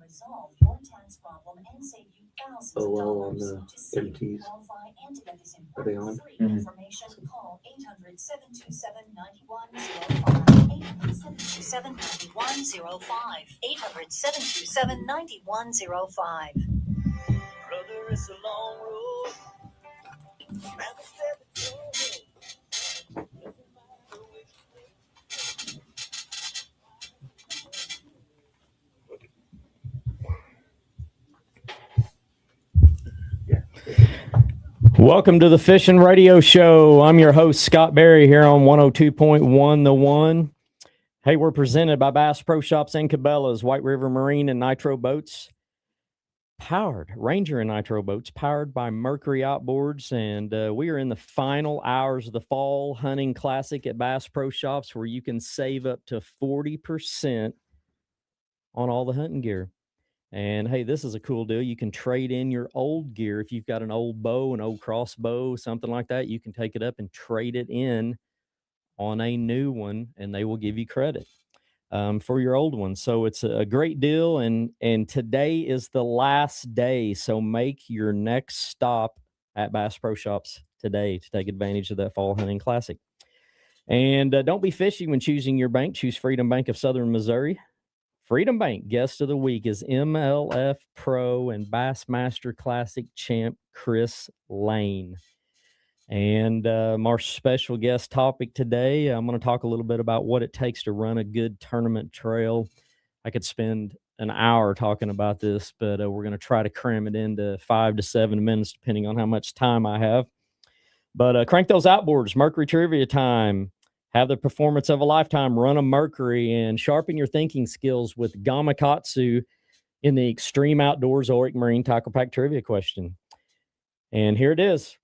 resolve your tax problem and save you thousands of on dollars. the To see if MTs. you qualify and to get this Are they important on? free Mhm. information, call 800-727-9105. 800-727-9105. 800-727-9105. Brother, it's a long road. Never said the truth. Welcome to the Fishing Radio Show. I'm your host, Scott Berry, here on 102.1 The One. Hey, we're presented by Bass Pro Shops and Cabela's, White River Marine and Nitro Boats, Ranger and Nitro Boats, powered by Mercury Outboards. And we are in the final hours of the Fall Hunting Classic at Bass Pro Shops, where you can save up to 40% on all the hunting gear. And hey, this is a cool deal. You can trade in your old gear. If you've got an old bow, an old crossbow, something like that, you can take it up and trade it in on a new one, and they will give you credit for your old one. So it's a great deal. And today is the last day. So make your next stop at Bass Pro Shops today to take advantage of that Fall Hunting Classic. And don't be fishy when choosing your bank. Choose Freedom Bank of Southern Missouri. Freedom Bank guest of the week is MLF Pro and Bassmaster Classic champ Chris Lane. And our special guest topic today, I'm going to talk a little bit about what it takes to run a good tournament trail. I could spend an hour talking about this, but we're going to try to cram it into 5 to 7 minutes, depending on how much time I have. But crank those outboards. Mercury trivia time. Have the performance of a lifetime. Run a Mercury and sharpen your thinking skills with Gamakatsu in the Extreme Outdoors Oric Marine Tackle Pack Trivia question. And here it is.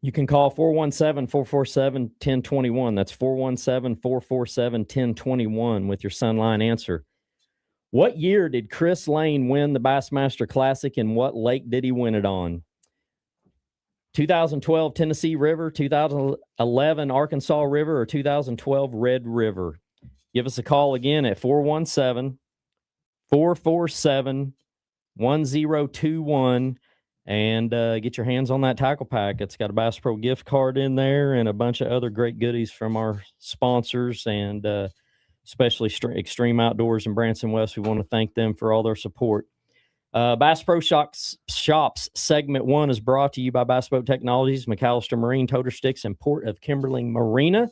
You can call 417-447-1021. That's 417-447-1021 with your Sunline answer. What year did Chris Lane win the Bassmaster Classic, and what lake did he win it on? 2012 Tennessee River, 2011 Arkansas River, or 2012 Red River? Give us a call again at 417-447-1021 and get your hands on that tackle pack. It's got a Bass Pro gift card in there and a bunch of other great goodies from our sponsors, and especially Extreme Outdoors and Branson West. We want to thank them for all their support. Bass Pro Shops segment 1 is brought to you by Bass Boat Technologies, McAllister Marine, Toter Sticks, and Port of Kimberling Marina.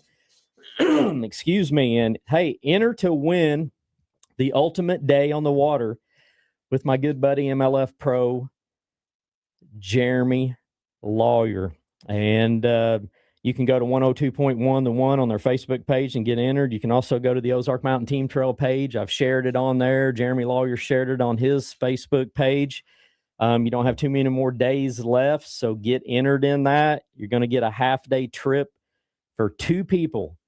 Excuse me. And hey, enter to win the ultimate day on the water with my good buddy MLF Pro Jeremy Lawyer. And you can go to 102.1 The One on their Facebook page and get entered. You can also go to the Ozark Mountain Team Trail page. I've shared it on there. Jeremy Lawyer shared it on his Facebook page. You don't have too many more days left, so get entered in that. You're going to get a half-day trip for 2 people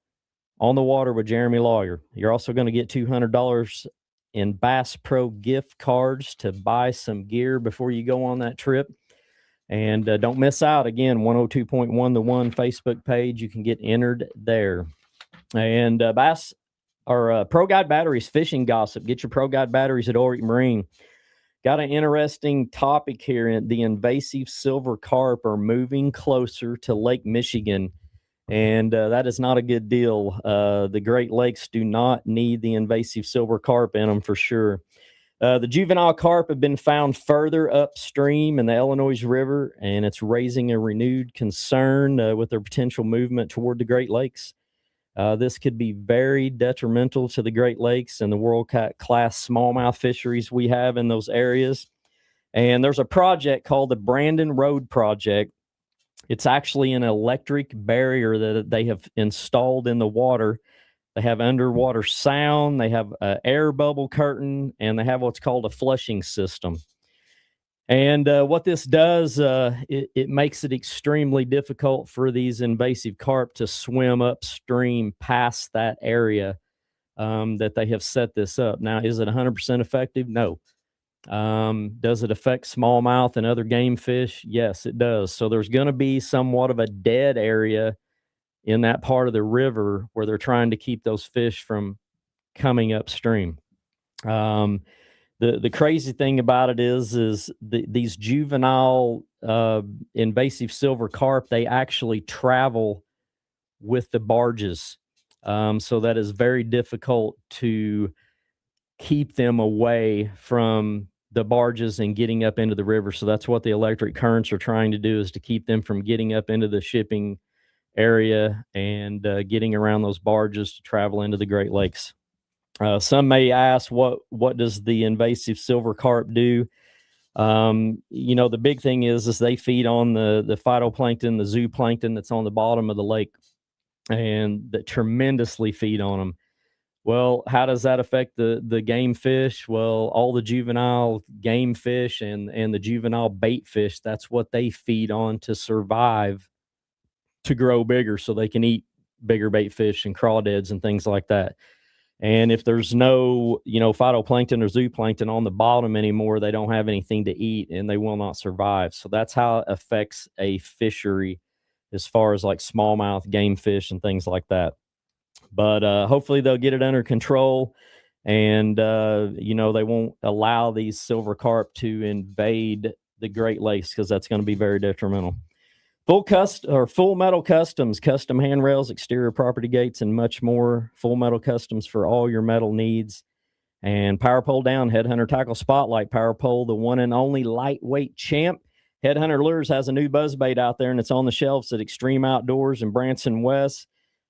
on the water with Jeremy Lawyer. You're also going to get $200 in Bass Pro gift cards to buy some gear before you go on that trip. And don't miss out. Again, 102.1 The One Facebook page. You can get entered there. And Pro Guide Batteries Fishing Gossip. Get your Pro Guide batteries at Oric Marine. Got an interesting topic here. The invasive silver carp are moving closer to Lake Michigan, and that is not a good deal. The Great Lakes do not need the invasive silver carp in them for sure. The juvenile carp have been found further upstream in the Illinois River, and it's raising a renewed concern with their potential movement toward the Great Lakes. This could be very detrimental to the Great Lakes and the world-class smallmouth fisheries we have in those areas. And there's a project called the Brandon Road Project. It's actually an electric barrier that they have installed in the water. They have underwater sound, they have an air bubble curtain, and they have what's called a flushing system. And what this does, it makes it extremely difficult for these invasive carp to swim upstream past that area that they have set this up. Now, is it 100% effective? No. Does it affect smallmouth and other game fish? Yes, it does. So there's going to be somewhat of a dead area in that part of the river where they're trying to keep those fish from coming upstream. The crazy thing about it is these juvenile invasive silver carp, they actually travel with the barges. So that is very difficult to keep them away from the barges and getting up into the river. So that's what the electric currents are trying to do, is to keep them from getting up into the shipping area and getting around those barges to travel into the Great Lakes. Some may ask, what does the invasive silver carp do? The big thing is they feed on the phytoplankton, the zooplankton that's on the bottom of the lake, and that tremendously feed on them. Well, how does that affect the game fish? Well, all the juvenile game fish and the juvenile bait fish, that's what they feed on to survive, to grow bigger so they can eat bigger bait fish and crawdads and things like that. And if there's no, phytoplankton or zooplankton on the bottom anymore, they don't have anything to eat and they will not survive. So that's how it affects a fishery as far as like smallmouth game fish and things like that. But hopefully they'll get it under control, and they won't allow these silver carp to invade the Great Lakes, because that's going to be very detrimental. Full Metal Customs, custom handrails, exterior property gates, and much more. Full Metal Customs for all your metal needs. And Power Pole Down, Headhunter Tackle Spotlight Power Pole, the one and only lightweight champ. Headhunter Lures has a new buzzbait out there, and it's on the shelves at Extreme Outdoors in Branson West.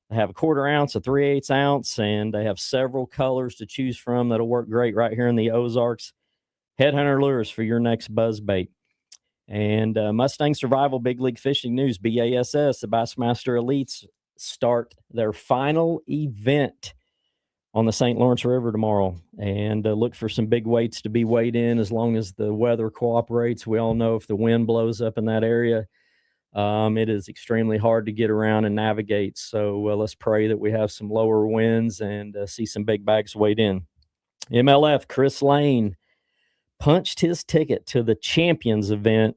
They have a 1/4 ounce, a 3/8 ounce, and they have several colors to choose from that'll work great right here in the Ozarks. Headhunter Lures for your next buzzbait. And Mustang Survival Big League Fishing News, BASS, the Bassmaster Elites start their final event on the St. Lawrence River tomorrow. And look for some big weights to be weighed in as long as the weather cooperates. We all know if the wind blows up in that area, it is extremely hard to get around and navigate. So let's pray that we have some lower winds and see some big bags weighed in. MLF Chris Lane punched his ticket to the Champions event,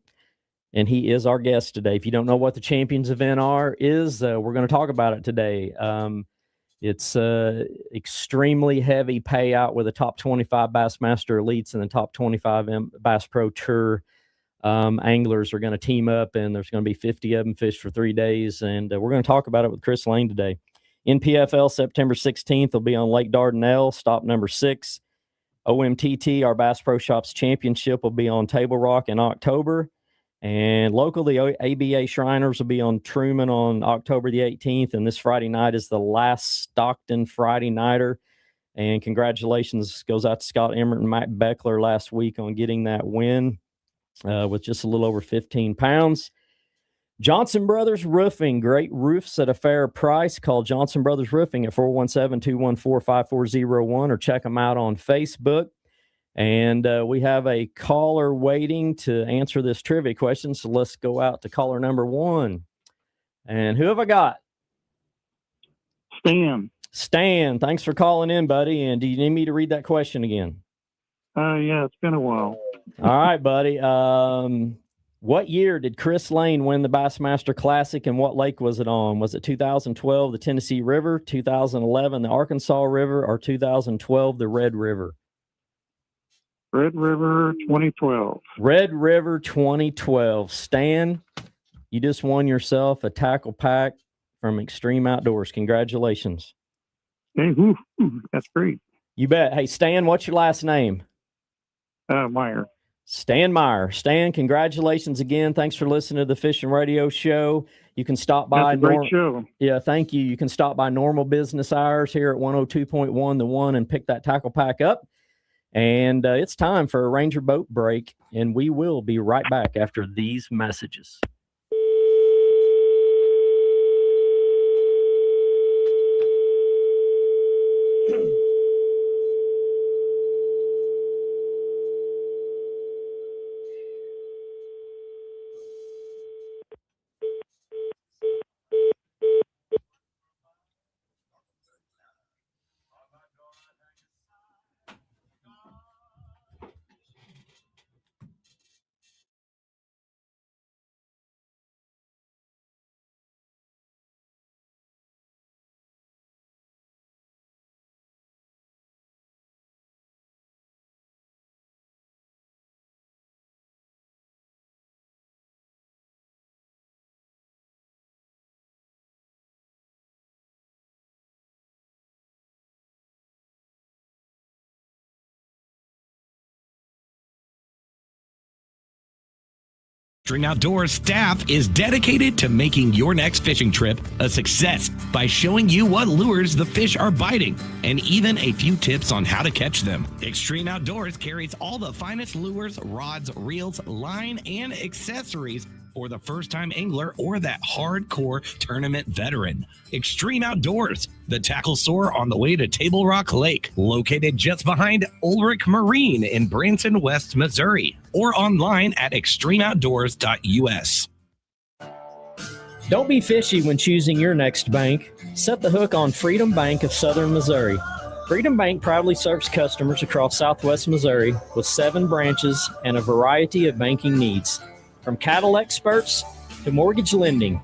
and he is our guest today. If you don't know what the Champions event is, we're going to talk about it today. It's extremely heavy payout with the top 25 Bassmaster Elites and the top 25 Bass Pro Tour anglers are going to team up, and there's going to be 50 of them fish for 3 days. And we're going to talk about it with Chris Lane today. NPFL September 16th will be on Lake Dardanelle, stop number 6. OMTT, our Bass Pro Shops Championship, will be on Table Rock in October. And locally, ABA Shriners will be on Truman on October the 18th. And this Friday night is the last Stockton Friday Nighter. And congratulations goes out to Scott Emmert and Mike Beckler last week on getting that win with just a little over 15 pounds. Johnson Brothers Roofing, great roofs at a fair price. Call Johnson Brothers Roofing at 417-214-5401 or check them out on Facebook. And we have a caller waiting to answer this trivia question. So let's go out to caller number 1. And who have I got? Stan, thanks for calling in, buddy. And do you need me to read that question again? Yeah, it's been a while. All right, buddy. What year did Chris Lane win the Bassmaster Classic, and what lake was it on? Was it 2012, the Tennessee River, 2011, the Arkansas River, or 2012, the Red River? Red River 2012. Red River 2012. Stan, you just won yourself a tackle pack from Extreme Outdoors. Congratulations. Hey, that's great. You bet. Hey, Stan, what's your last name? Meyer. Stan Meyer. Stan, congratulations again. Thanks for listening to the Fishing Radio Show. You can stop by. That's a great show. Yeah, thank you. You can stop by normal business hours here at 102.1 The One and pick that tackle pack up. And it's time for a Ranger boat break, and we will be right back after these messages. Extreme Outdoors staff is dedicated to making your next fishing trip a success by showing you what lures the fish are biting and even a few tips on how to catch them. Extreme Outdoors carries all the finest lures, rods, reels, line, and accessories for the first-time angler or that hardcore tournament veteran. Extreme Outdoors, the tackle store on the way to Table Rock Lake, located just behind Ulrich Marine in Branson, West Missouri, or online at extremeoutdoors.us. Don't be fishy when choosing your next bank. Set the hook on Freedom Bank of Southern Missouri. Freedom Bank proudly serves customers across Southwest Missouri with 7 branches and a variety of banking needs. From cattle experts to mortgage lending,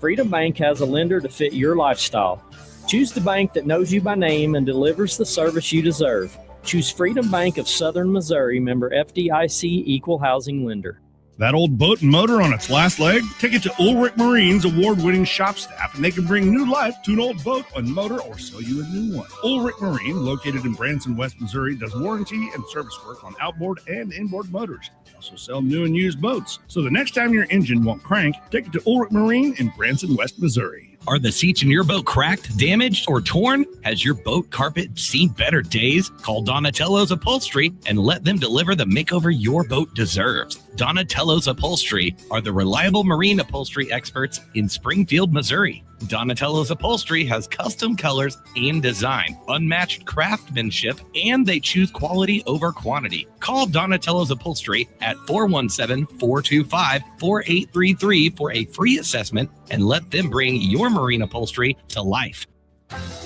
Freedom Bank has a lender to fit your lifestyle. Choose the bank that knows you by name and delivers the service you deserve. Choose Freedom Bank of Southern Missouri, member FDIC, equal housing lender. That old boat and motor on its last leg? Take it to Ulrich Marine's award-winning shop staff, and they can bring new life to an old boat and motor or sell you a new one. Ulrich Marine, located in Branson, West Missouri, does warranty and service work on outboard and inboard motors. They also sell new and used boats. So the next time your engine won't crank, take it to Ulrich Marine in Branson, West Missouri. Are the seats in your boat cracked, damaged, or torn? Has your boat carpet seen better days? Call Donatello's Upholstery and let them deliver the makeover your boat deserves. Donatello's Upholstery are the reliable marine upholstery experts in Springfield, Missouri. Donatello's Upholstery has custom colors and design, unmatched craftsmanship, and they choose quality over quantity. Call Donatello's Upholstery at 417-425-4833 for a free assessment and let them bring your marine upholstery to life.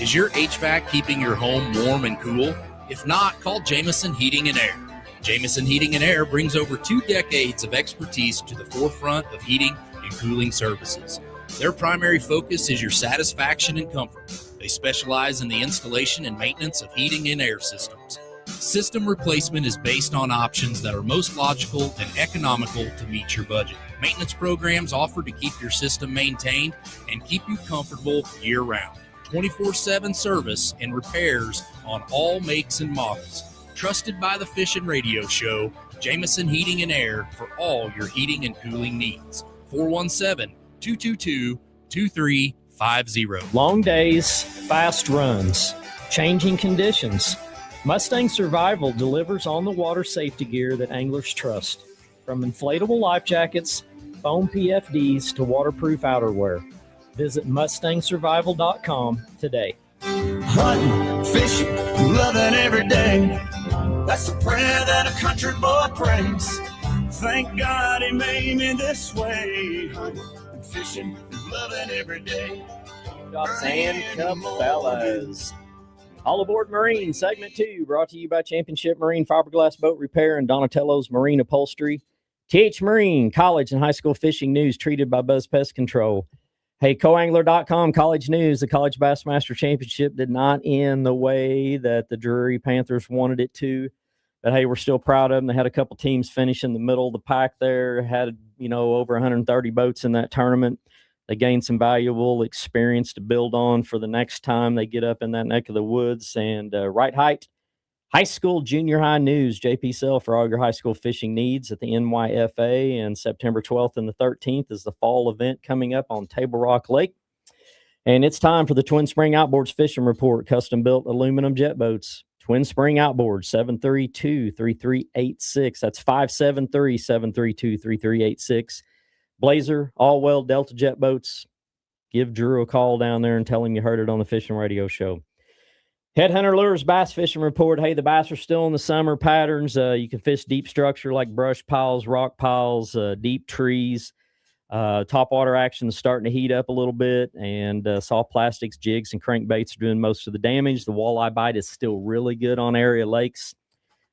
Is your HVAC keeping your home warm and cool? If not, call Jameson Heating and Air. Jameson Heating and Air brings over 2 decades of expertise to the forefront of heating and cooling services. Their primary focus is your satisfaction and comfort. They specialize in the installation and maintenance of heating and air systems. System replacement is based on options that are most logical and economical to meet your budget. Maintenance programs offered to keep your system maintained and keep you comfortable year-round. 24/7 service and repairs on all makes and models. Trusted by the Fishing Radio Show, Jameson Heating and Air for all your heating and cooling needs. 417-222-2350. Long days, fast runs, changing conditions. Mustang Survival delivers on the water safety gear that anglers trust. From inflatable life jackets, foam PFDs to waterproof outerwear. Visit MustangSurvival.com today. Hunting, fishing, loving every day. That's the prayer that a country boy prays. Thank God he made me this way. Hunting, fishing, loving every day. Sand Cup Fellas. All Aboard Marine, Segment 2, brought to you by Championship Marine Fiberglass Boat Repair and Donatello's Marine Upholstery. TH Marine, college and high school fishing news treated by Buzz Pest Control. Hey, coangler.com, college news. The College Bassmaster Championship did not end the way that the Drury Panthers wanted it to. But, hey, we're still proud of them. They had a couple teams finish in the middle of the pack there, had, over 130 boats in that tournament. They gained some valuable experience to build on for the next time they get up in that neck of the woods. And Right Height, high school, junior high news, JP Sell for all your high school fishing needs at the NYFA. And September 12th and the 13th is the fall event coming up on Table Rock Lake. And it's time for the Twin Spring Outboards Fishing Report, custom-built aluminum jet boats. Twin Spring Outboards, 732-3386. That's 573-732-3386. Blazer, all-well Delta jet boats. Give Drew a call down there and tell him you heard it on the Fishing Radio Show. Headhunter Lures Bass Fishing Report. Hey, the bass are still in the summer patterns. You can fish deep structure like brush piles, rock piles, deep trees. Top water action is starting to heat up a little bit, and soft plastics, jigs, and crankbaits are doing most of the damage. The walleye bite is still really good on area lakes.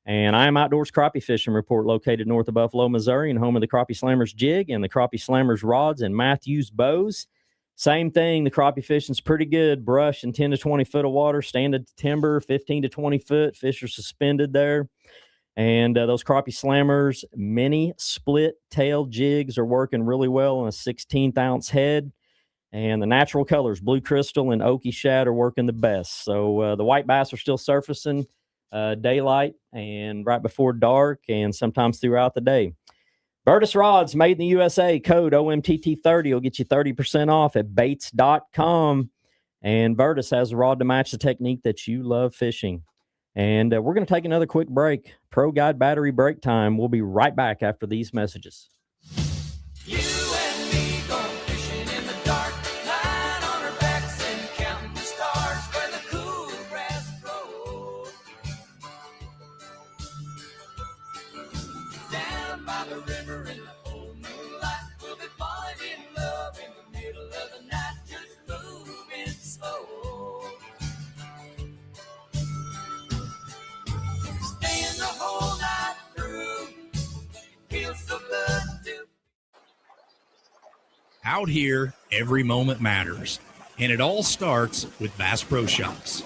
And I Am Outdoors Crappie Fishing Report, located north of Buffalo, Missouri, and home of the Crappie Slammers jig and the Crappie Slammers rods and Matthews bows. Same thing, the crappie fishing's pretty good. Brush and 10 to 20 foot of water, standard timber, 15 to 20 foot. Fish are suspended there. And those Crappie Slammers mini split tail jigs are working really well on a 16th ounce head. And the natural colors, blue crystal and oaky shad, are working the best. So the white bass are still surfacing daylight and right before dark and sometimes throughout the day. Virtus rods made in the USA. Code OMTT30 will get you 30% off at baits.com. And Virtus has a rod to match the technique that you love fishing. And we're going to take another quick break. Pro Guide battery break time. We'll be right back after these messages. You and me going fishing in the dark, lying on our backs and counting the stars where the cool grass grows. Down by the river in the old moonlight, we'll be falling in love in the middle of the night, just moving slow. Staying the whole night through, feels so good to. Out here, every moment matters, and it all starts with Bass Pro Shops.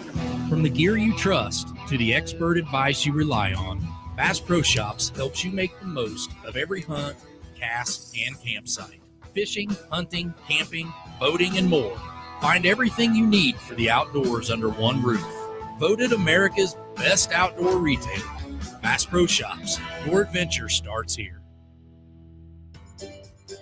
From the gear you trust to the expert advice you rely on, Bass Pro Shops helps you make the most of every hunt, cast, and campsite. Fishing, hunting, camping, boating, and more. Find everything you need for the outdoors under one roof. Voted America's best outdoor retailer, Bass Pro Shops. Your adventure starts here.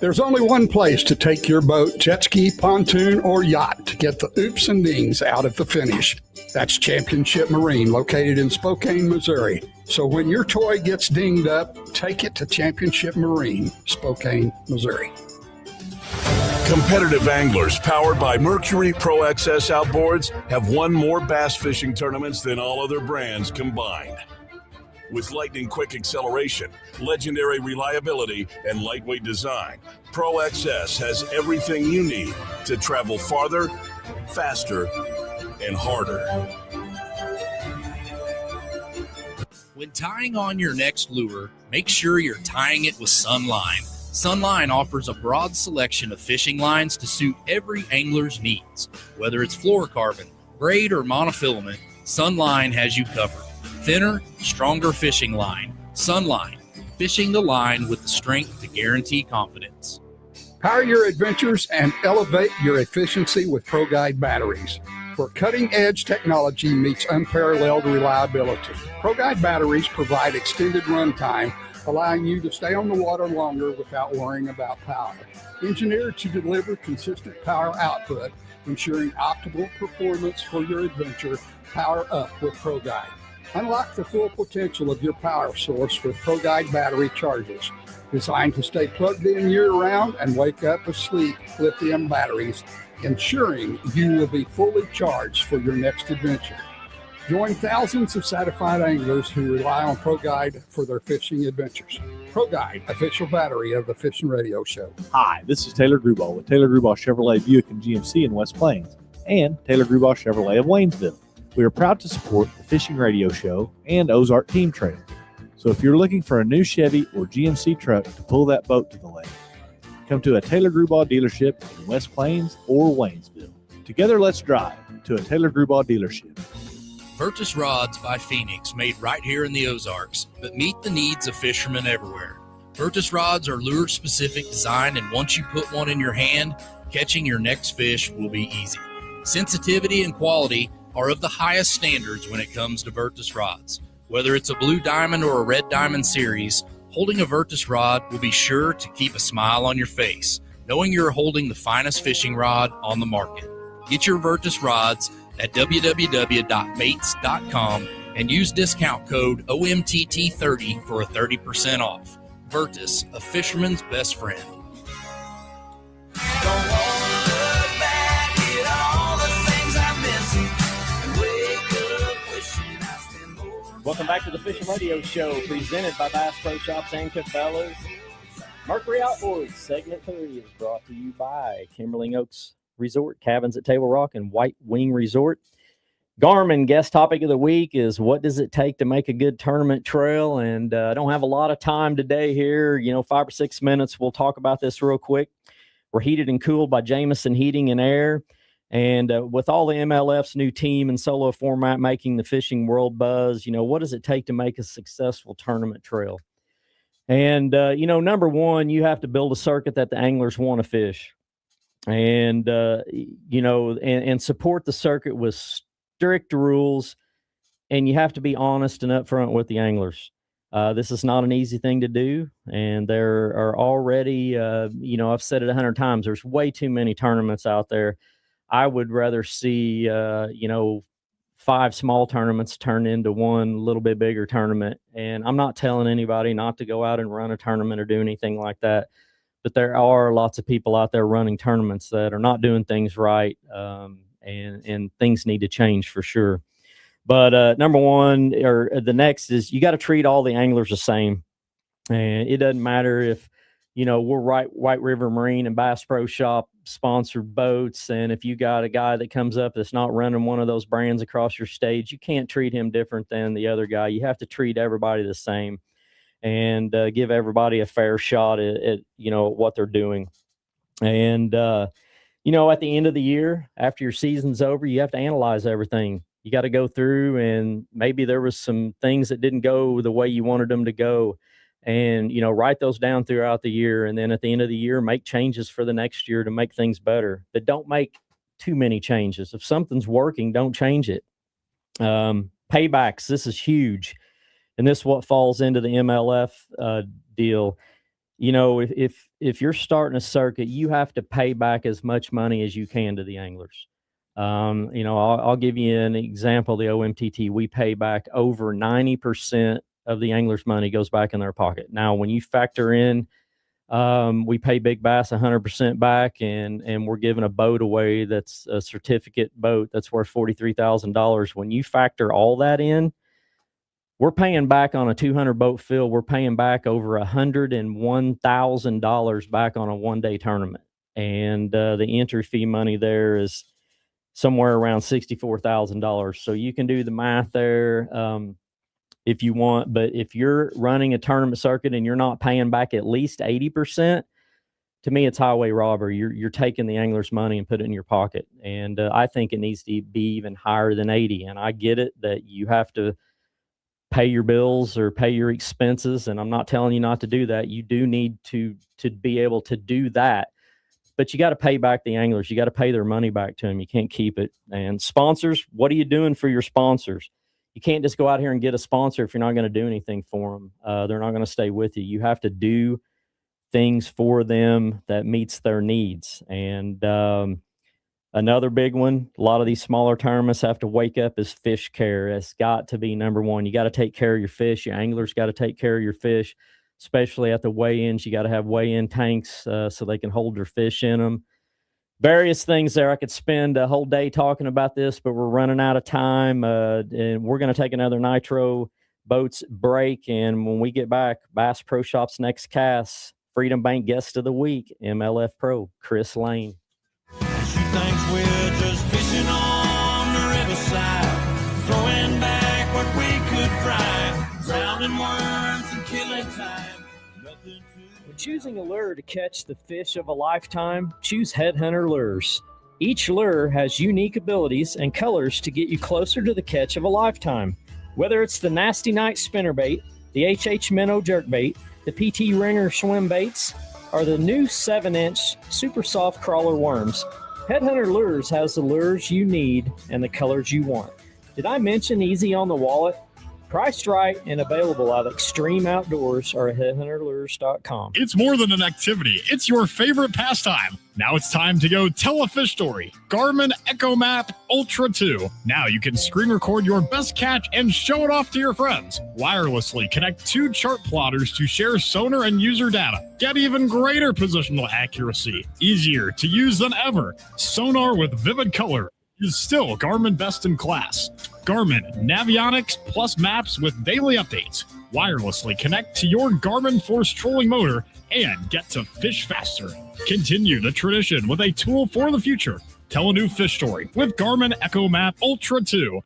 There's only one place to take your boat, jet ski, pontoon, or yacht to get the oops and dings out at the finish. That's Championship Marine, located in Spokane, Missouri. So when your toy gets dinged up, take it to Championship Marine, Spokane, Missouri. Competitive anglers powered by Mercury Pro XS outboards have won more bass fishing tournaments than all other brands combined. With lightning-quick acceleration, legendary reliability, and lightweight design, Pro XS has everything you need to travel farther, faster, and harder. When tying on your next lure, make sure you're tying it with Sunline. Sunline offers a broad selection of fishing lines to suit every angler's needs. Whether it's fluorocarbon, braid, or monofilament, Sunline has you covered. Thinner, stronger fishing line. Sunline. Fishing the line with the strength to guarantee confidence. Power your adventures and elevate your efficiency with Pro Guide batteries, where cutting-edge technology meets unparalleled reliability. Pro Guide batteries provide extended runtime, allowing you to stay on the water longer without worrying about power. Engineered to deliver consistent power output, ensuring optimal performance for your adventure. Power up with Pro Guide. Unlock the full potential of your power source with Pro Guide battery chargers. Designed to stay plugged in year-round and wake up with sleep lithium batteries, ensuring you will be fully charged for your next adventure. Join thousands of satisfied anglers who rely on Pro Guide for their fishing adventures. Pro Guide, official battery of the Fishing Radio Show. Hi, this is Taylor Grubauer with Taylor Grubauer Chevrolet Buick and GMC in West Plains and Taylor Grubauer Chevrolet of Waynesville. We are proud to support the Fishing Radio Show and Ozark Team Trail. So if you're looking for a new Chevy or GMC truck to pull that boat to the lake, come to a Taylor Grubauer dealership in West Plains or Waynesville. Together, let's drive to a Taylor Grubauer dealership. Virtus Rods by Phoenix, made right here in the Ozarks, but meet the needs of fishermen everywhere. Virtus rods are lure-specific design, and once you put one in your hand, catching your next fish will be easy. Sensitivity and quality are of the highest standards when it comes to Virtus rods. Whether it's a blue diamond or a red diamond series, holding a Virtus rod will be sure to keep a smile on your face, knowing you're holding the finest fishing rod on the market. Get your Virtus rods at www.baits.com and use discount code OMTT30 for a 30% off. Virtus, a fisherman's best friend. Don't wanna look back at all the things I'm missing and wake up wishing I spent more. Welcome back to the Fishing Radio Show, presented by Bass Pro Shops and Cabela's. Mercury Outboards, segment 3 is brought to you by Kimberling Oaks Resort, Cabins at Table Rock, and White Wing Resort. Garmin, guest topic of the week is what does it take to make a good tournament trail? And I don't have a lot of time today here, 5 or 6 minutes. We'll talk about this real quick. We're heated and cooled by Jameson Heating and Air. And with all the MLF's new team and solo format making the fishing world buzz, what does it take to make a successful tournament trail? And, number one, you have to build a circuit that the anglers want to fish. And, and support the circuit with strict rules, and you have to be honest and upfront with the anglers. This is not an easy thing to do, and there are already, I've said it 100 times, there's way too many tournaments out there. I would rather see, 5 small tournaments turn into one little bit bigger tournament. And I'm not telling anybody not to go out and run a tournament or do anything like that, but there are lots of people out there running tournaments that are not doing things right, and things need to change for sure. But number one, or the next, is you got to treat all the anglers the same. And it doesn't matter if, we're White River Marine and Bass Pro Shop sponsored boats. And if you got a guy that comes up that's not running one of those brands across your stage, you can't treat him different than the other guy. You have to treat everybody the same and give everybody a fair shot at what they're doing. And, at the end of the year, after your season's over, you have to analyze everything. You got to go through, and maybe there was some things that didn't go the way you wanted them to go, and, write those down throughout the year. And then at the end of the year, make changes for the next year to make things better, but don't make too many changes. If something's working, don't change it. Paybacks, this is huge. And this is what falls into the MLF deal. If you're starting a circuit, you have to pay back as much money as you can to the anglers. I'll give you an example. The OMTT, we pay back over 90% of the angler's money goes back in their pocket. Now, when you factor in, we pay Big Bass 100% back, and we're giving a boat away that's a certificate boat that's worth $43,000. When you factor all that in, we're paying back on a 200 boat field. We're paying back over $101,000 back on a one-day tournament. And the entry fee money there is somewhere around $64,000. So you can do the math there if you want. But if you're running a tournament circuit and you're not paying back at least 80%, to me, it's highway robbery. You're taking the angler's money and put it in your pocket. And I think it needs to be even higher than 80. And I get it that you have to pay your bills or pay your expenses. And I'm not telling you not to do that. You do need to be able to do that. But you got to pay back the anglers. You got to pay their money back to them. You can't keep it. And sponsors, what are you doing for your sponsors? You can't just go out here and get a sponsor if you're not going to do anything for them. They're not going to stay with you. You have to do things for them that meets their needs. And another big one, a lot of these smaller tournaments have to wake up, is fish care. It's got to be number one. You got to take care of your fish. Your anglers got to take care of your fish, especially at the weigh-ins. You got to have weigh-in tanks so they can hold their fish in them. Various things there. I could spend a whole day talking about this, but we're running out of time, and we're going to take another Nitro Boats break. And when we get back, Bass Pro Shop's next cast, Freedom Bank Guest of the Week, MLF Pro Chris Lane. She thinks we're just fishing on the riverside, throwing back what we could fry, drowning worms and killing time. When choosing a lure to catch the fish of a lifetime, choose Headhunter Lures. Each lure has unique abilities and colors to get you closer to the catch of a lifetime. Whether it's the Nasty Night spinnerbait, the HH Minnow jerkbait, the PT Ringer swim baits, or the new 7-inch super soft crawler worms, Headhunter Lures has the lures you need and the colors you want. Did I mention easy on the wallet? Priced right and available at Extreme Outdoors or at headhunterlures.com. It's more than an activity. It's your favorite pastime. Now it's time to go tell a fish story. Garmin EchoMap Ultra 2. Now you can screen record your best catch and show it off to your friends. Wirelessly connect 2 chart plotters to share sonar and user data. Get even greater positional accuracy. Easier to use than ever. Sonar with vivid color is still Garmin best in class. Garmin Navionics plus maps with daily updates. Wirelessly connect to your Garmin Force trolling motor and get to fish faster. Continue the tradition with a tool for the future. Tell a new fish story with Garmin EchoMap Ultra 2.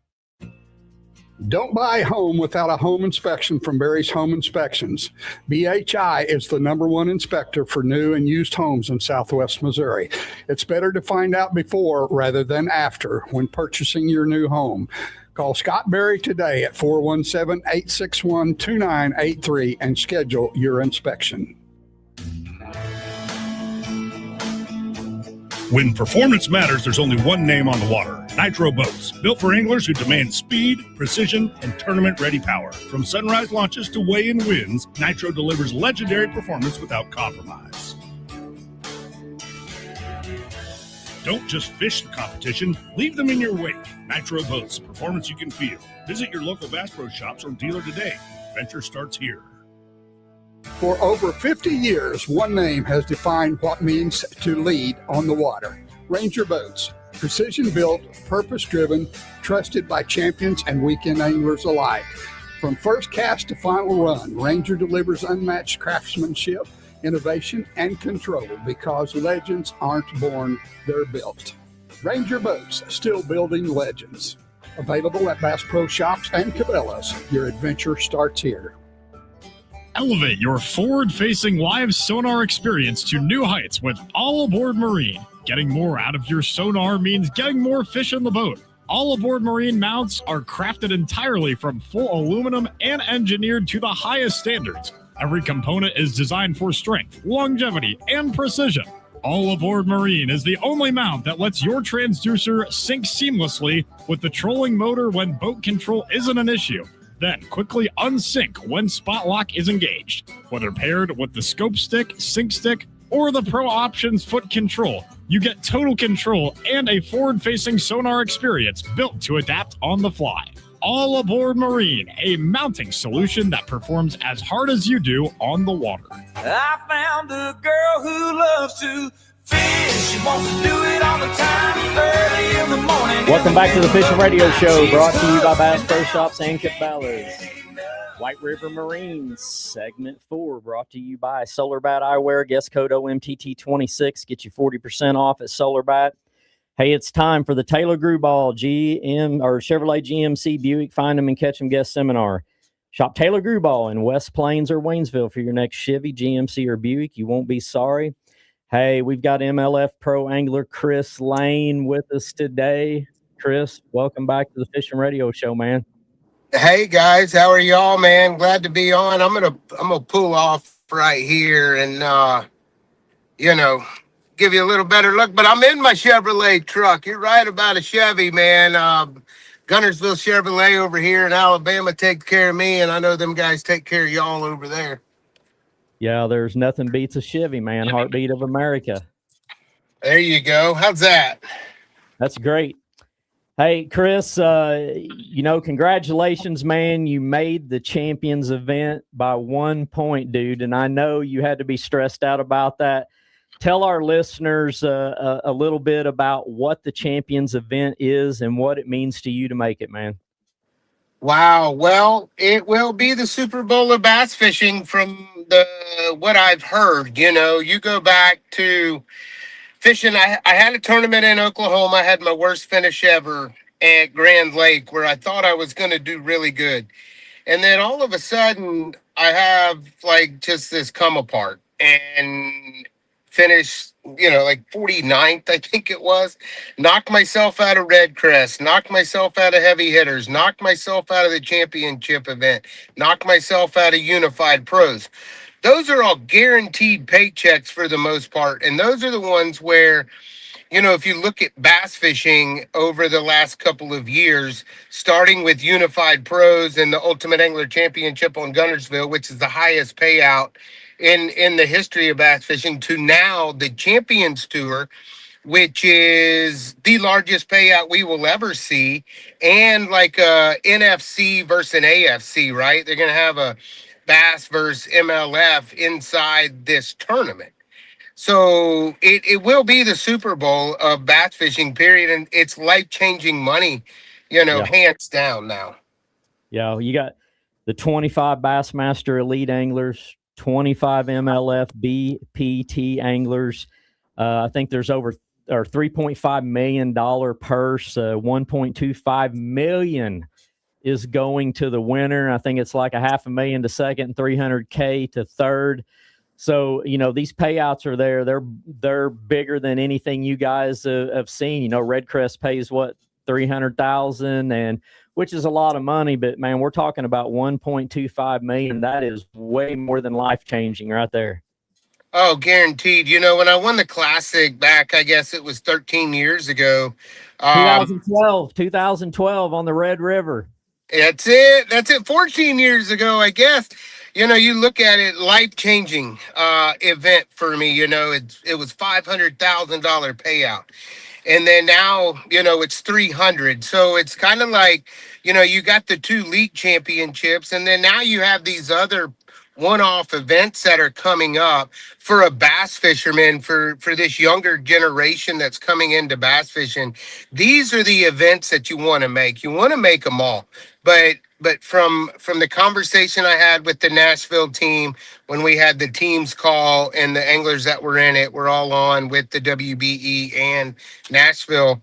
Don't buy a home without a home inspection from Barry's Home Inspections. BHI is the #1 inspector for new and used homes in Southwest Missouri. It's better to find out before rather than after when purchasing your new home. Call Scott Berry today at 417-861-2983 and schedule your inspection. When performance matters, there's only one name on the water. Nitro Boats, built for anglers who demand speed, precision, and tournament-ready power. From sunrise launches to weigh-in wins, Nitro delivers legendary performance without compromise. Don't just fish the competition, leave them in your wake. Nitro Boats, performance you can feel. Visit your local Bass Pro shops or dealer today. Adventure starts here. For over 50 years, one name has defined what it means to lead on the water. Ranger Boats. Precision-built, purpose-driven, trusted by champions and weekend anglers alike. From first cast to final run, Ranger delivers unmatched craftsmanship, innovation, and control because legends aren't born, they're built. Ranger Boats, still building legends. Available at Bass Pro Shops and Cabela's. Your adventure starts here. Elevate your forward-facing live sonar experience to new heights with All Aboard Marine. Getting more out of your sonar means getting more fish in the boat. All Aboard Marine mounts are crafted entirely from full aluminum and engineered to the highest standards. Every component is designed for strength, longevity, and precision. All Aboard Marine is the only mount that lets your transducer sync seamlessly with the trolling motor when boat control isn't an issue. Then quickly unsync when spot lock is engaged. Whether paired with the scope stick, sync stick, or the Pro Options foot control, you get total control and a forward-facing sonar experience built to adapt on the fly. All Aboard Marine, a mounting solution that performs as hard as you do on the water. I found a girl who loves to fish. She wants to do it all the time, early in the morning. Welcome back to the Fishing Radio Show, brought to you by Bass Pro Shops and Cabela's. White River Marines, segment 4, brought to you by Solar Bat Eyewear. Guest code OMTT26. Get you 40% off at Solar Bat. Hey, it's time for the Taylor Gruball Chevrolet GMC Buick Find Them and Catch Them guest seminar. Shop Taylor Gruball in West Plains or Waynesville for your next Chevy, GMC, or Buick. You won't be sorry. Hey, we've got MLF Pro Angler Chris Lane with us today. Chris, welcome back to the Fishing Radio Show, man. Hey guys, how are y'all, man? Glad to be on. I'm gonna pull off right here and give you a little better look. But I'm in my Chevrolet truck. You're right about a Chevy, man. Gunnersville Chevrolet over here in Alabama takes care of me, and I know them guys take care of y'all over there. Yeah, there's nothing beats a Chevy, man. Heartbeat of America. There you go. How's that? That's great. Hey, Chris, congratulations, man. You made the Champions event by 1 point, dude, and I know you had to be stressed out about that. Tell our listeners a little bit about what the Champions event is and what it means to you to make it, man. Wow. Well, it will be the Super Bowl of bass fishing from what I've heard. You go back to fishing. I had a tournament in Oklahoma. I had my worst finish ever at Grand Lake where I thought I was going to do really good. And then all of a sudden I have just this come apart and finish, 49th, I think it was. Knocked myself out of Red Crest, knocked myself out of Heavy Hitters, knocked myself out of the championship event, knocked myself out of Unified Pros. Those are all guaranteed paychecks for the most part. And those are the ones where, if you look at bass fishing over the last couple of years, starting with Unified Pros and the Ultimate Angler Championship on Gunnersville, which is the highest payout in the history of bass fishing, to now the Champions Tour, which is the largest payout we will ever see, and like a NFC versus an AFC, right? They're going to have a Bass versus MLF inside this tournament. So it will be the Super Bowl of bass fishing, period. And it's life-changing money, hands down now. Yeah, you got the 25 Bassmaster Elite Anglers, 25 MLF BPT Anglers. I think there's over $3.5 million purse, $1.25 million is going to the winner. I think it's like $500,000 to second and $300K to third. So, these payouts are there. They're bigger than anything you guys have seen. Red Crest pays what, $300,000, and which is a lot of money, but man, we're talking about $1.25 million. That is way more than life changing right there. Oh, guaranteed. You know, when I won the classic back, I guess it was 13 years ago. Um, 2012 on the Red River. That's it. That's it. 14 years ago, I guess. You know, you look at it, life changing event for me. You know, it was $500,000 payout. And then now, you know, it's 300. So it's kind of like, you know, you got the two league championships, and then now you have these other one-off events that are coming up for a bass fisherman, for this younger generation that's coming into bass fishing. These are the events that you want to make. You want to make them all. But from the conversation I had with the Nashville team when we had the teams call and the anglers that were in it were all on with the WBE and Nashville.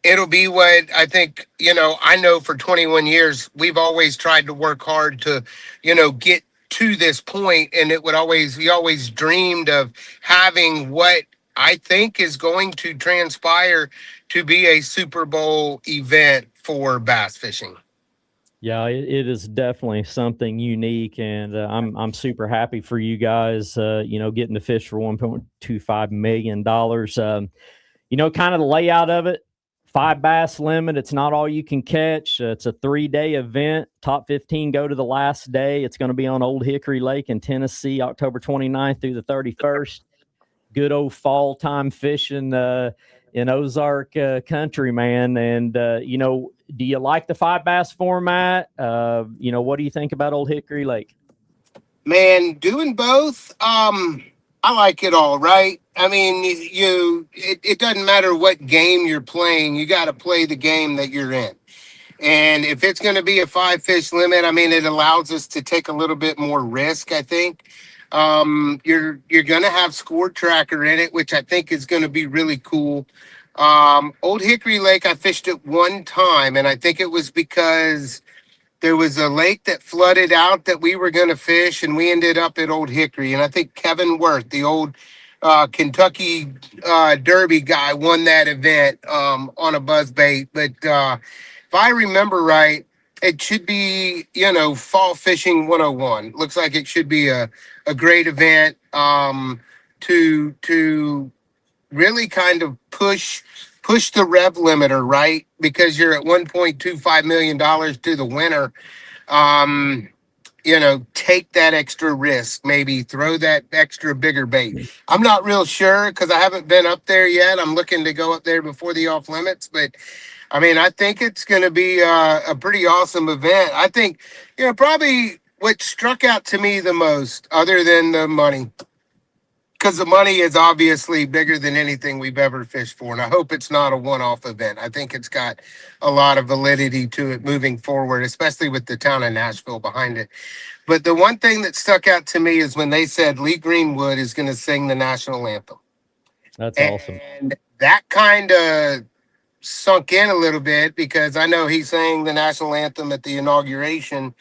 It'll be what I think, you know, I know for 21 years, we've always tried to work hard to, you know, get to this point. And we always dreamed of having what I think is going to transpire to be a Super Bowl event for bass fishing. Yeah, it is definitely something unique, and I'm super happy for you guys. You know, getting to fish for $1.25 million. You know, kind of the layout of it. 5 bass limit. It's not all you can catch. It's a 3-day event. Top 15 go to the last day. It's going to be on Old Hickory Lake in Tennessee, October 29th through the 31st. Good old fall time fishing in Ozark country, man. And, you know, do you like the 5 bass format? You know, what do you think about Old Hickory Lake? Man, doing both, I like it all, right? I mean, it doesn't matter what game you're playing. You got to play the game that you're in. And if it's going to be a 5 fish limit, I mean, it allows us to take a little bit more risk, I think. You're going to have score tracker in it, which I think is going to be really cool. Old Hickory Lake, I fished it one time, and I think it was because there was a lake that flooded out that we were going to fish, and we ended up at Old Hickory. And I think Kevin Worth, the old Kentucky Derby guy, won that event on a buzzbait. But if I remember right, it should be, you know, fall fishing 101. Looks like it should be a great event to really kind of push the rev limiter, right? Because you're at $1.25 million to the winner. You know, take that extra risk, maybe throw that extra bigger bait. I'm not real sure because I haven't been up there yet. I'm looking to go up there before the off limits, but I mean, I think it's going to be a pretty awesome event. I think, you know, probably what struck out to me the most, other than the money, because the money is obviously bigger than anything we've ever fished for. And I hope it's not a one-off event. I think it's got a lot of validity to it moving forward, especially with the town of Nashville behind it. But the one thing that stuck out to me is when they said Lee Greenwood is going to sing the national anthem. That's awesome. And that kind of sunk in a little bit because I know he sang the national anthem at the inauguration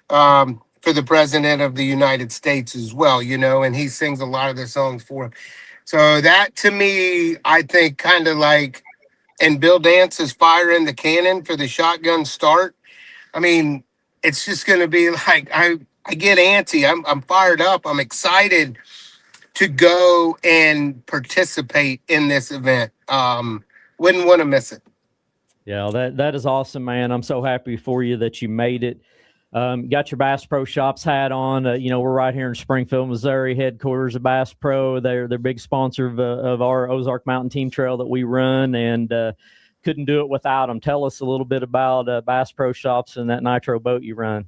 for the president of the United States as well, you know, and he sings a lot of the songs for him. So that to me, I think kind of like, and Bill Dance is firing the cannon for the shotgun start. I mean, it's just going to be like, I get antsy. I'm fired up. I'm excited to go and participate in this event. Wouldn't want to miss it. Yeah, that is awesome, man. I'm so happy for you that you made it. Got your Bass Pro Shops hat on. You know, we're right here in Springfield, Missouri, headquarters of Bass Pro. They're big sponsor of our Ozark Mountain Team Trail that we run, and couldn't do it without them. Tell us a little bit about Bass Pro Shops and that nitro boat you run.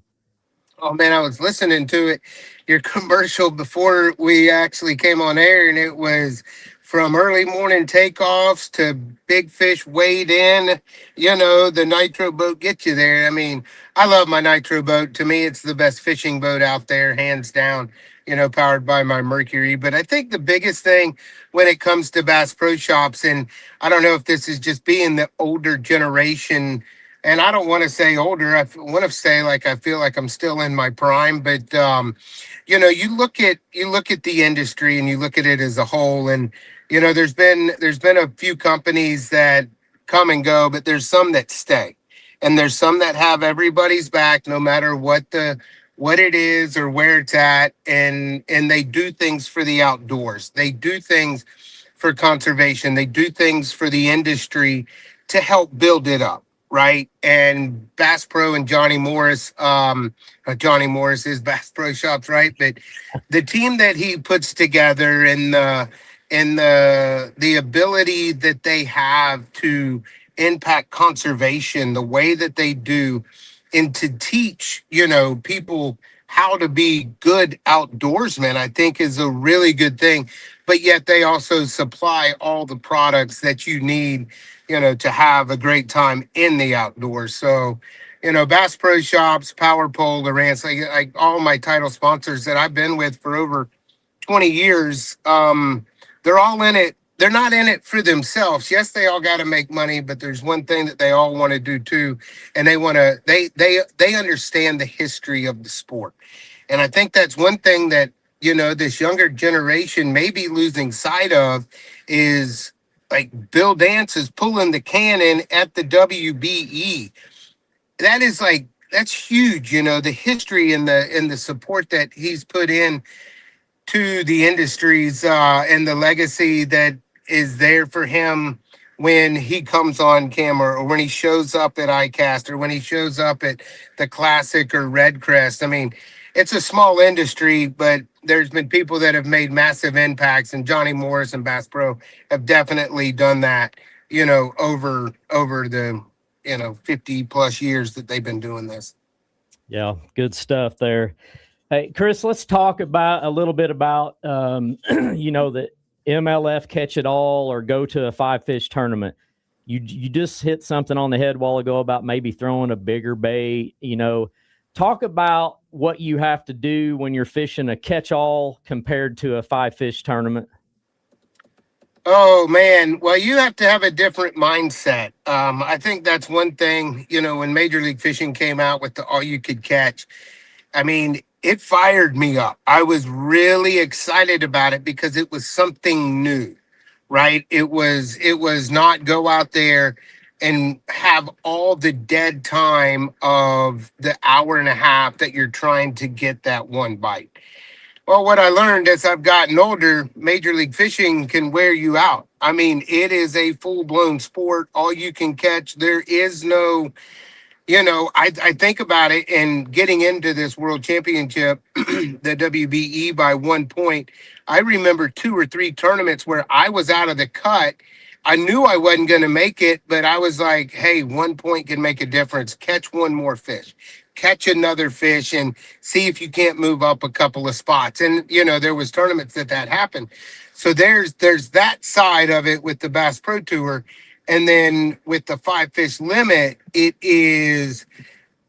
Oh, man, I was listening to it, your commercial before we actually came on air, and it was from early morning takeoffs to big fish weighed in. You know, the nitro boat gets you there. I mean, I love my nitro boat. To me, it's the best fishing boat out there, hands down, you know, powered by my Mercury. But I think the biggest thing when it comes to Bass Pro Shops, and I don't know if this is just being the older generation, and I don't want to say older. I want to say like I feel like I'm still in my prime. But you know, you look at the industry and you look at it as a whole, and you know, there's been a few companies that come and go, but there's some that stay, and there's some that have everybody's back, no matter what the what it is or where it's at, and they do things for the outdoors. They do things for conservation. They do things for the industry to help build it up, right? And Bass Pro and Johnny Morris, Johnny Morris is Bass Pro Shops, right? But the team that he puts together and the ability that they have to impact conservation the way that they do, and to teach, people how to be good outdoorsmen, I think is a really good thing. But yet they also supply all the products that you need, to have a great time in the outdoors. So, Bass Pro Shops, Power Pole, Lowrance, like all my title sponsors that I've been with for over 20 years, they're all in it. They're not in it for themselves. Yes, they all got to make money, but there's one thing that they all want to do too, and they understand the history of the sport. And I think that's one thing that, this younger generation may be losing sight of, is like Bill Dance is pulling the cannon at the WBE. That's huge, the history and the support that he's put in to the industries, and the legacy that is there for him when he comes on camera, or when he shows up at ICAST, or when he shows up at the Classic or Redcrest. I mean, it's a small industry, but there's been people that have made massive impacts, and Johnny Morris and Bass Pro have definitely done that, over the 50 plus years that they've been doing this. Yeah, good stuff there. Hey, Chris, let's talk about a little bit about, the MLF Catch It All or go to a 5-fish tournament. You just hit something on the head a while ago about maybe throwing a bigger bait. Talk about what you have to do when you're fishing a catch-all compared to a 5-fish tournament. Oh, man. Well, you have to have a different mindset. I think that's one thing, when Major League Fishing came out with the all you could catch, I mean, it fired me up. I was really excited about it because it was something new, right? It was not go out there and have all the dead time of the hour and a half that you're trying to get that one bite. Well, what I learned as I've gotten older, Major League Fishing can wear you out. I mean, it is a full-blown sport, all you can catch. There is no, I think about it, and getting into this world championship, the WBE, by 1 point, I remember 2 or 3 tournaments where I was out of the cut. I knew I wasn't going to make it, but I was like, hey, 1 point can make a difference. Catch one more fish, catch another fish, and see if you can't move up a couple of spots. And, there was tournaments that happened. So there's that side of it with the Bass Pro Tour. And then with the 5-fish limit, it is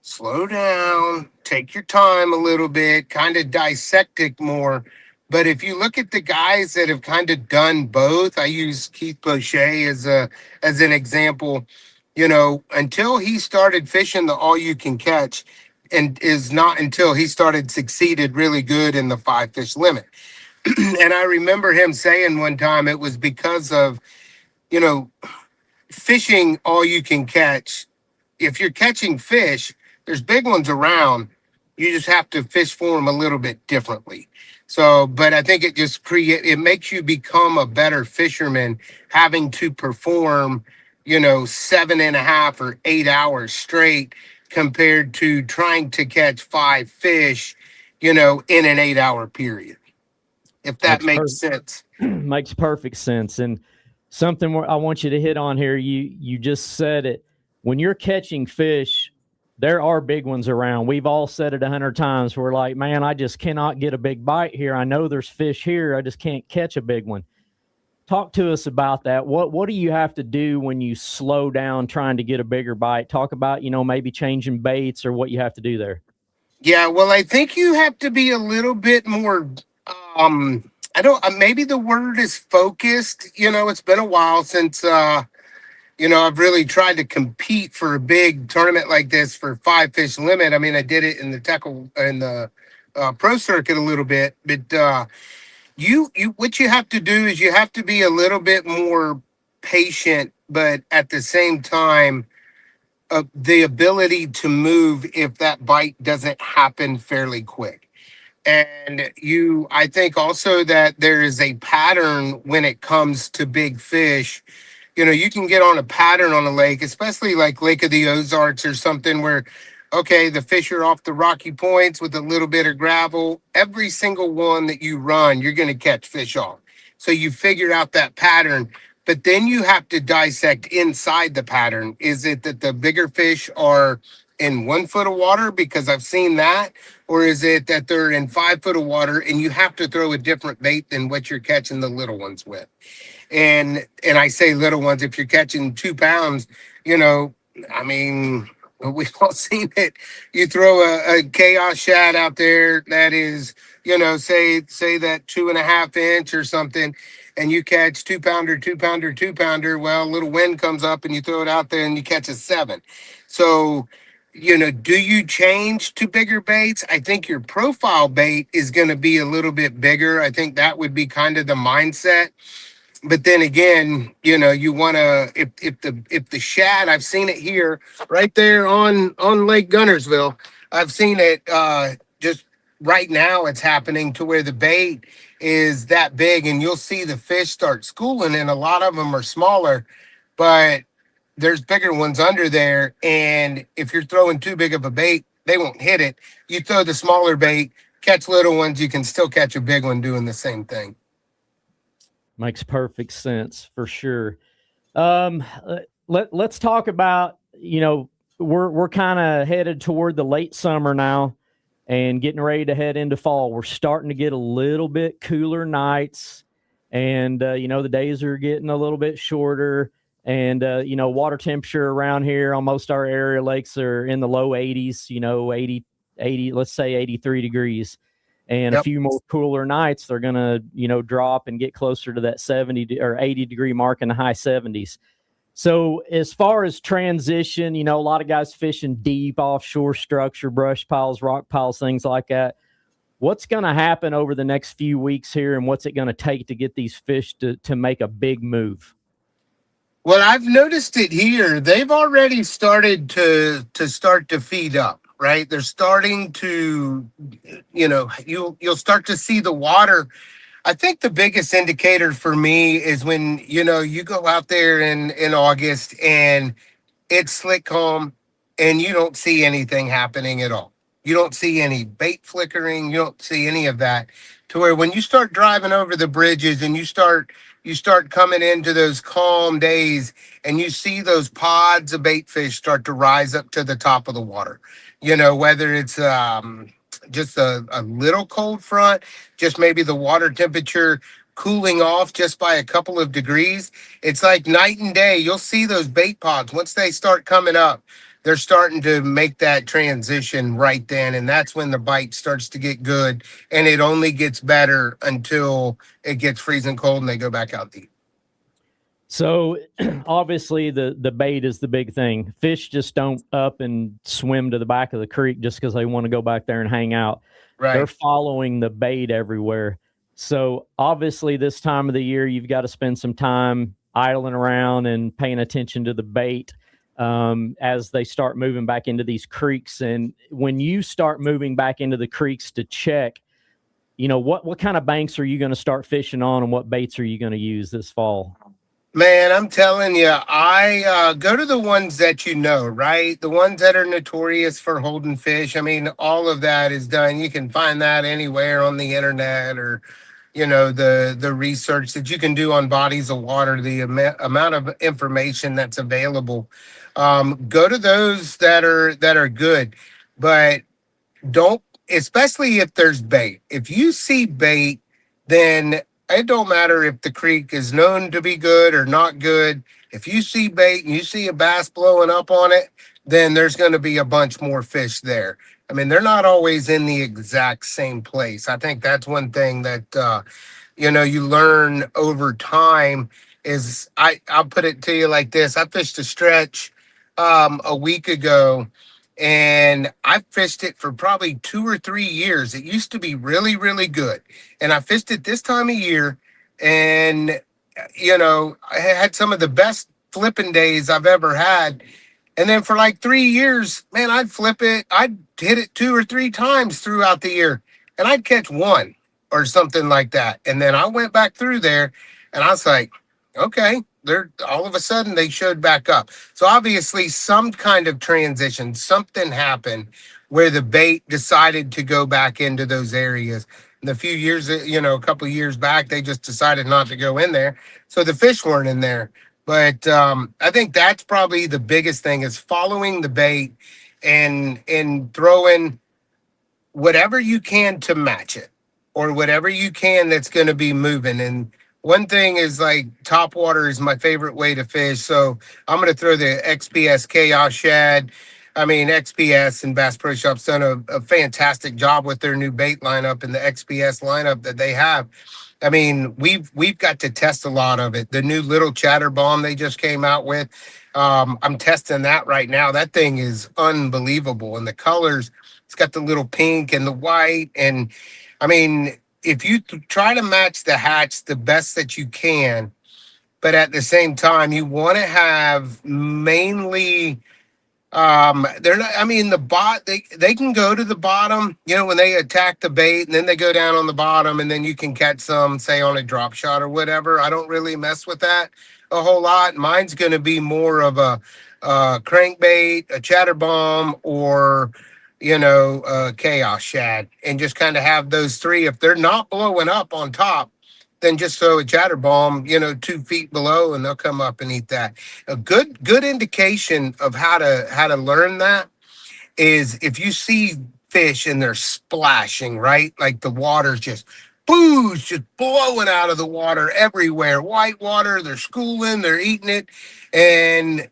slow down, take your time a little bit, kind of dissect it more. But if you look at the guys that have kind of done both, I use Keith Boucher as an example, until he started fishing the all you can catch, and is not until he succeeded really good in the 5-fish limit. And I remember him saying one time it was because of, fishing all you can catch. If you're catching fish, there's big ones around. You just have to fish for them a little bit differently. So, but I think it makes you become a better fisherman, having to perform, 7.5 or 8 hours straight compared to trying to catch 5 fish, in an 8-hour period. If that makes sense. Makes perfect sense. And something I want you to hit on here, you just said it. When you're catching fish, there are big ones around. We've all said it 100 times. We're like, man, I just cannot get a big bite here. I know there's fish here. I just can't catch a big one. Talk to us about that. What do you have to do when you slow down trying to get a bigger bite? Talk about, maybe changing baits or what you have to do there. Yeah, well, I think you have to be a little bit more, maybe the word is focused. It's been a while since, I've really tried to compete for a big tournament like this for 5-fish limit. I mean, I did it in the pro circuit a little bit, but what you have to do is you have to be a little bit more patient, but at the same time, the ability to move if that bite doesn't happen fairly quick. And I think also that there is a pattern when it comes to big fish. You can get on a pattern on a lake, especially like Lake of the Ozarks or something where, okay, the fish are off the rocky points with a little bit of gravel. Every single one that you run, you're going to catch fish off. So you figure out that pattern, but then you have to dissect inside the pattern. Is it that the bigger fish are in 1 foot of water? Because I've seen that. Or is it that they're in 5 foot of water and you have to throw a different bait than what you're catching the little ones with? And I say little ones, if you're catching 2 pounds, I mean, we've all seen it. You throw a chaos shad out there that is, say that 2.5 inch or something, and you catch 2 pounder, 2 pounder, 2 pounder. Well, a little wind comes up and you throw it out there and you catch a 7. So, do you change to bigger baits? I think your profile bait is going to be a little bit bigger. I think that would be kind of the mindset. But then again, you want to, if the shad, I've seen it here right there on Lake Gunnersville. I've seen it just right now. It's happening to where the bait is that big and you'll see the fish start schooling, and a lot of them are smaller, but there's bigger ones under there. And if you're throwing too big of a bait, they won't hit it. You throw the smaller bait, catch little ones, you can still catch a big one doing the same thing. Makes perfect sense for sure. Let's talk about, we're kind of headed toward the late summer now and getting ready to head into fall. We're starting to get a little bit cooler nights, and, the days are getting a little bit shorter, and, water temperature around here on most our area lakes are in the low 80s, 80, let's say 83 degrees. And Yep. a few more cooler nights, they're going to, drop and get closer to that 70 or 80 degree mark in the high 70s. So as far as transition, a lot of guys fishing deep offshore structure, brush piles, rock piles, things like that. What's going to happen over the next few weeks here, and what's it going to take to get these fish to make a big move? Well, I've noticed it here. They've already started to feed up. Right, they're starting to, you'll start to see the water. I think the biggest indicator for me is when you go out there in August and it's slick calm and you don't see anything happening at all. You don't see any bait flickering. You don't see any of that. To where when you start driving over the bridges and you start coming into those calm days and you see those pods of bait fish start to rise up to the top of the water. Whether it's just a little cold front, just maybe the water temperature cooling off just by a couple of degrees. It's like night and day. You'll see those bait pods. Once they start coming up, they're starting to make that transition right then. And that's when the bite starts to get good. And it only gets better until it gets freezing cold and they go back out deep. So obviously the bait is the big thing. Fish just don't up and swim to the back of the creek just because they want to go back there and hang out. Right. They're following the bait everywhere. So obviously this time of the year, you've got to spend some time idling around and paying attention to the bait as they start moving back into these creeks. And when you start moving back into the creeks to check, what kind of banks are you going to start fishing on, and what baits are you going to use this fall? Man, I'm telling you, I go to the ones that right? The ones that are notorious for holding fish. I mean, all of that is done. You can find that anywhere on the internet, or, the research that you can do on bodies of water, the amount of information that's available. Go to those that are good, but don't, especially if there's bait. If you see bait, then it don't matter if the creek is known to be good or not good. If you see bait and you see a bass blowing up on it, then there's going to be a bunch more fish there. I mean, they're not always in the exact same place. I think that's one thing that, you learn over time is I'll put it to you like this. I fished a stretch a week ago, and I fished it for probably 2 or 3 years. It used to be really, really good. And I fished it this time of year, and, I had some of the best flipping days I've ever had. And then for like 3 years, man, I'd flip it. I'd hit it 2 or 3 times throughout the year, and I'd catch one or something like that. And then I went back through there, and I was like, okay, they're all of a sudden they showed back up. So obviously some kind of transition, something happened where the bait decided to go back into those areas. In the few years, a couple of years back, they just decided not to go in there. So the fish weren't in there. But I think that's probably the biggest thing is following the bait and throwing whatever you can to match it or whatever you can that's going to be moving. And one thing is like top water is my favorite way to fish. So I'm going to throw the XPS Chaos Shad. I mean, XPS and Bass Pro Shop's done a fantastic job with their new bait lineup and the XPS lineup that they have. I mean, we've got to test a lot of it. The new little chatter bomb they just came out with, I'm testing that right now. That thing is unbelievable. And the colors, it's got the little pink and the white. And I mean, if you try to match the hatch the best that you can, but at the same time, you want to have mainly they're not, I mean, they can go to the bottom, when they attack the bait, and then they go down on the bottom, and then you can catch some, say, on a drop shot or whatever. I don't really mess with that a whole lot. Mine's going to be more of a crankbait, a chatter bomb, or a chaos shad, and just kind of have those three. If they're not blowing up on top, then just throw a chatter bomb, 2 feet below, and they'll come up and eat that. A good indication of how to learn that is if you see fish and they're splashing, right? Like the water's just blowing out of the water everywhere. White water, they're schooling, they're eating it. And,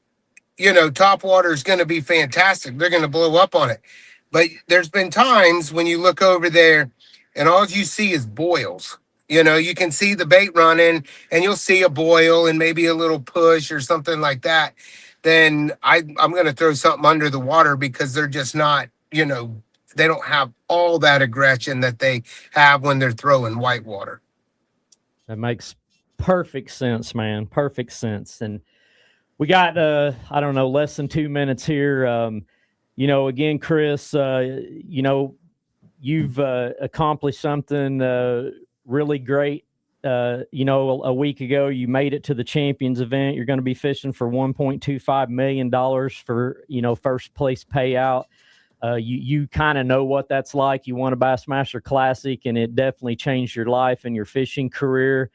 top water is going to be fantastic. They're going to blow up on it. But there's been times when you look over there and all you see is boils. You can see the bait running and you'll see a boil and maybe a little push or something like that. Then I'm going to throw something under the water because they're just not, they don't have all that aggression that they have when they're throwing white water. That makes perfect sense, man. Perfect sense. And we got, less than 2 minutes here. Again, Chris, you've accomplished something really great. A week ago, you made it to the Champions event. You're going to be fishing for $1.25 million for, first place payout. You kind of know what that's like. You won a Bassmaster Classic, and it definitely changed your life and your fishing career.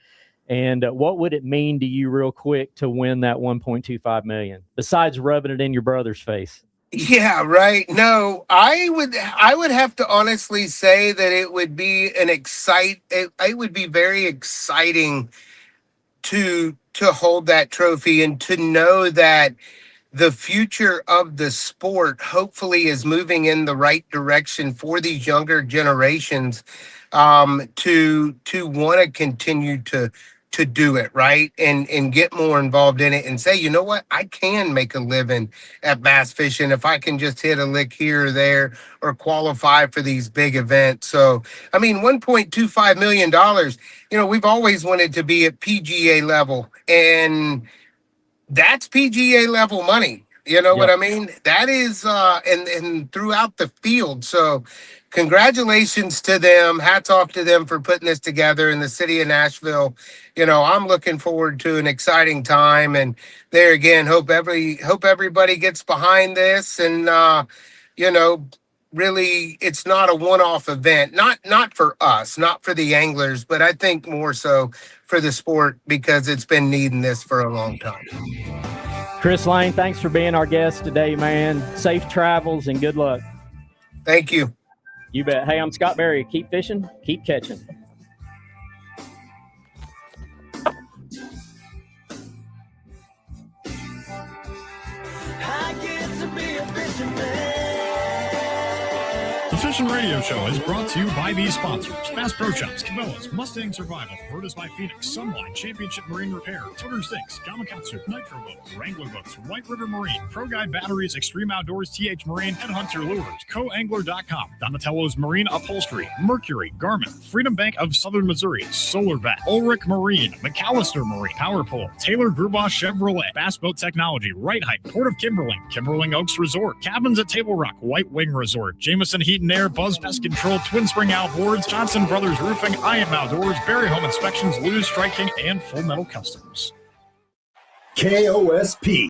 And what would it mean to you real quick to win that $1.25 million, besides rubbing it in your brother's face? Yeah, right. No, I would have to honestly say that it would be it would be very exciting to hold that trophy and to know that the future of the sport hopefully is moving in the right direction for these younger generations to want to continue to do it right and get more involved in it and say, you know what, I can make a living at bass fishing if I can just hit a lick here or there or qualify for these big events. So, I mean, $1.25 million, we've always wanted to be at PGA level, and that's PGA level money. You know what I mean? That is, and throughout the field. So congratulations to them. Hats off to them for putting this together in the city of Nashville. I'm looking forward to an exciting time. And there again, hope everybody gets behind this. And, really, it's not a one-off event, not for us, not for the anglers, but I think more so for the sport because it's been needing this for a long time. Chris Lane, thanks for being our guest today, man. Safe travels and good luck. Thank you. You bet. Hey, I'm Scott Berry. Keep fishing, keep catching. I get to be a fisherman. The Fishing Radio Show is brought to you by these sponsors: Bass Pro Shops, Cabela's, Mustang Survival, Vertus by Phoenix, Sunline, Championship Marine Repair, Twitter Sinks, Gamakatsu, Nitro Boats, Wrangler Boats, White River Marine, Pro Guide Batteries, Extreme Outdoors, TH Marine, Headhunter Lures, CoAngler.com, Donatello's Marine Upholstery, Mercury, Garmin, Freedom Bank of Southern Missouri, Solar Bat, Ulrich Marine, McAllister Marine, Power Pole, Taylor Grubaugh Chevrolet, Bass Boat Technology, Right Hike, Port of Kimberling Oaks Resort, Cabins at Table Rock, White Wing Resort, Jameson Heat and Air, Buzz Pest Control, Twin Spring Outboards, Johnson Brothers Roofing, I Am Outdoors, Berry Home Inspections, Lou's Striking, and Full Metal Customs. KOSP